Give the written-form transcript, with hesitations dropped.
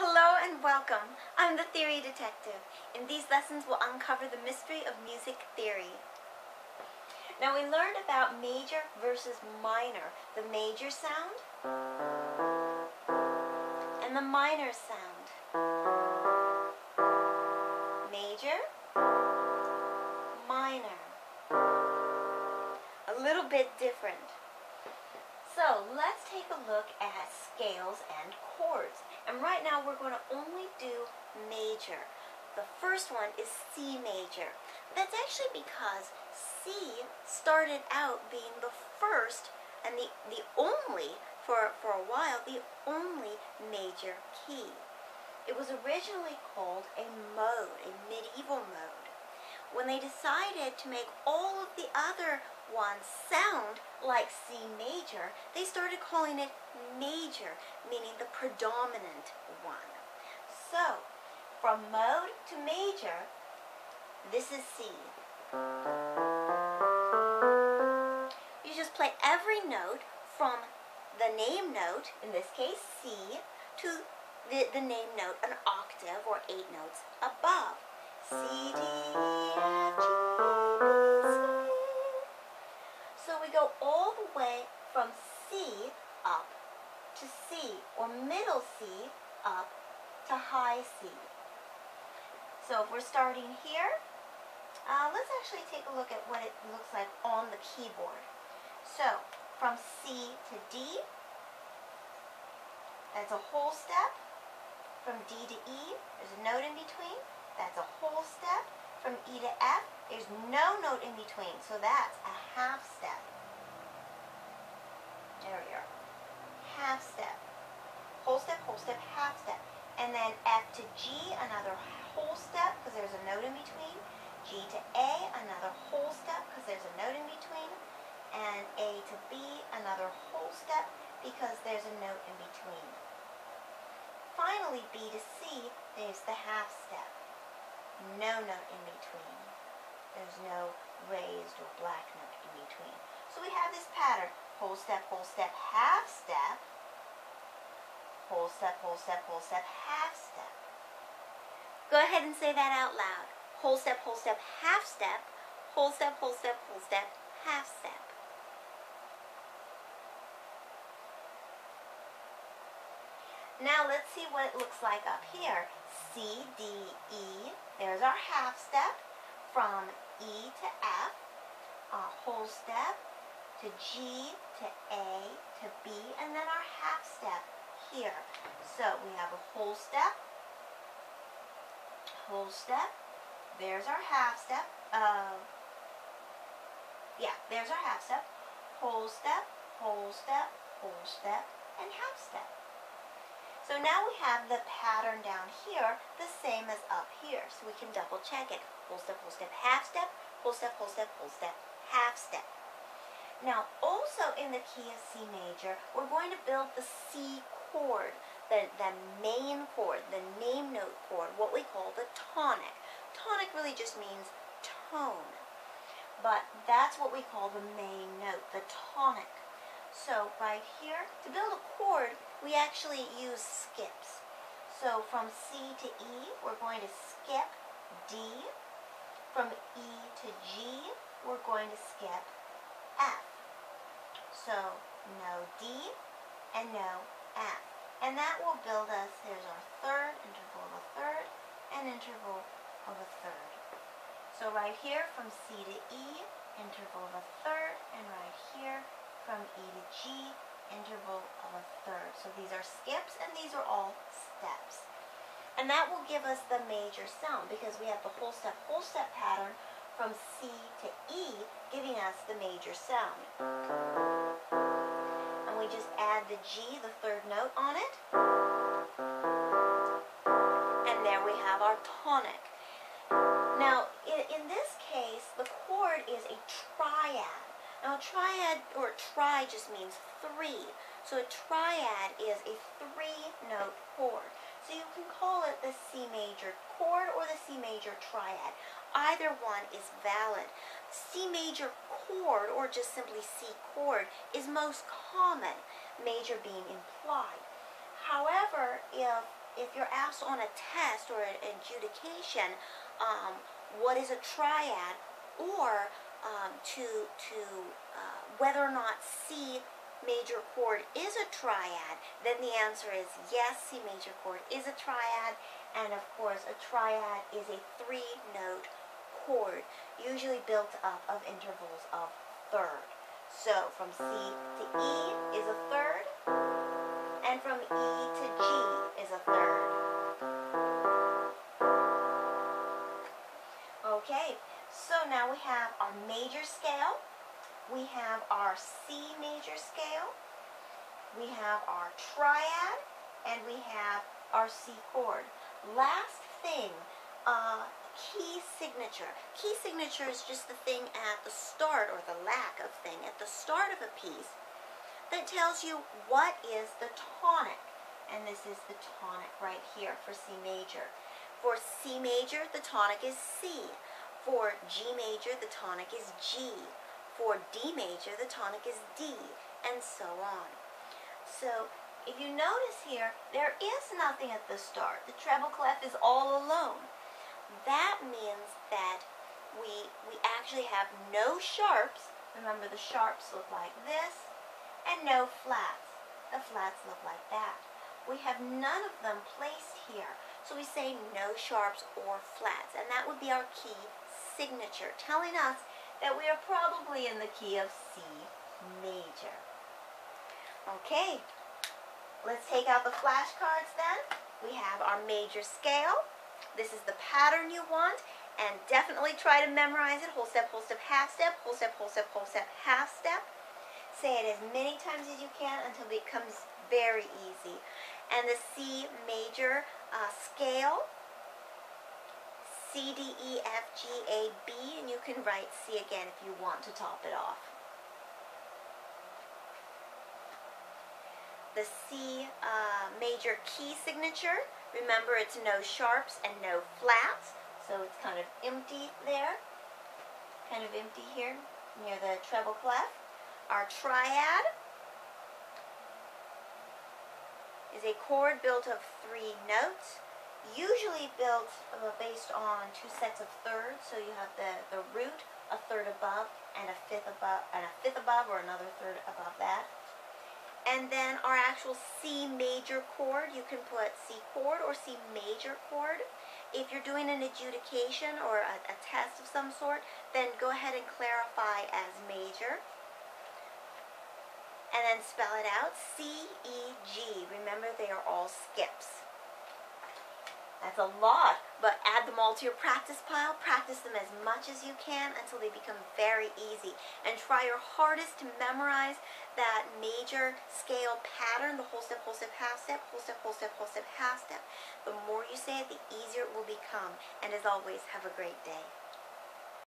Hello and welcome. I'm the Theory Detective. In these lessons we'll uncover the mystery of music theory. Now we learned about major versus minor, the major sound and the minor sound. Major, minor. A little bit different. So let's take a look at scales and chords. And right now we're going to only do major. The first one is C major. That's actually because C started out being the first and the only, for a while, the only major key. It was originally called a mode, a medieval mode. When they decided to make all of the other ones sound like C major, they started calling it major, meaning the predominant one. So, from mode to major, this is C. You just play every note from the name note, in this case C, to the name note, an octave or 8 notes above. C, D, E, F, G, B, C. So we go all the way from C up to C, or middle C up to high C. So if we're starting here, let's actually take a look at what it looks like on the keyboard. So from C to D, that's a whole step. From D to E, there's a note in between. That's a whole step. From E to F, there's no note in between, so that's a half step. There we are. Half step. Whole step, half step. And then F to G, another whole step, because there's a note in between. G to A, another whole step, because there's a note in between. And A to B, another whole step, because there's a note in between. Finally, B to C, there's the half step. No note in between. There's no raised or black note in between. So we have this pattern. Whole step, half step. Whole step, half step. Go ahead and say that out loud. Whole step, half step. Whole step, half step. Now let's see what it looks like up here. C, D, E. There's our half step. From E to F, a whole step, to G, to A, to B, and then our half step here. So we have a whole step, there's our half step, there's our half step, whole step, and half step. So now we have the pattern down here the same as up here, so we can double check it. Whole step, half step, whole step, half step. Now also in the key of C major, we're going to build the C chord, the main chord, the name note chord, what we call the tonic. Tonic really just means tone, but that's what we call the main note, the tonic. So right here, to build a chord, we actually use skips. So from C to E, we're going to skip D. From E to G, we're going to skip F. So no D and no F. And that will build us, there's our third, interval of a third, and interval of a third. So right here, from C to E, interval of a third, and right here, from E to G, interval of a third. So these are skips and these are all steps. And that will give us the major sound because we have the whole step pattern from C to E giving us the major sound. And we just add the G, the third note, on it. And there we have our tonic. Now in this case, the chord is a triad. Now a triad, or tri, just means 3. So a triad is a 3-note chord. So you can call it the C major chord or the C major triad. Either one is valid. C major chord, or just simply C chord, is most common, major being implied. However, if if you're asked on a test or an adjudication, what is a triad, or whether or not C major chord is a triad, then the answer is yes, C major chord is a triad, and of course a triad is a 3-note chord, usually built up of intervals of third. So from C to E is a third, and from E to G is a third. Okay, so now we have our major scale, we have our C major scale, we have our triad, and we have our C chord. Last thing, key signature. Key signature is just the thing at the start, or the lack of thing at the start of a piece that tells you what is the tonic. And this is the tonic right here for C major. For C major, the tonic is C. For G major, the tonic is G. For D major, the tonic is D, and so on. So, if you notice here, there is nothing at the start. The treble clef is all alone. That means that we actually have no sharps. Remember, the sharps look like this, and no flats. The flats look like that. We have none of them placed here. So we say no sharps or flats, and that would be our key signature, telling us that we are probably in the key of C major. Okay, let's take out the flashcards then. We have our major scale. This is the pattern you want, and definitely try to memorize it. Whole step, half step, whole step, half step. Say it as many times as you can until it becomes very easy. And the C major scale, C, D, E, F, G, A, B, and you can write C again if you want to top it off. The C major key signature, remember it's no sharps and no flats, so it's kind of empty there, kind of empty here near the treble clef. Our triad is a chord built of 3 notes, usually built based on 2 sets of thirds. So you have the root, a third above, and a fifth above, or another third above that. And then our actual C major chord, you can put C chord or C major chord. If you're doing an adjudication or a test of some sort, then go ahead and clarify as major. And then spell it out, C, E, G. Remember, they are all skips. That's a lot, but add them all to your practice pile. Practice them as much as you can until they become very easy. And try your hardest to memorize that major scale pattern, the whole step, half step, whole step, half step. The more you say it, the easier it will become. And as always, have a great day.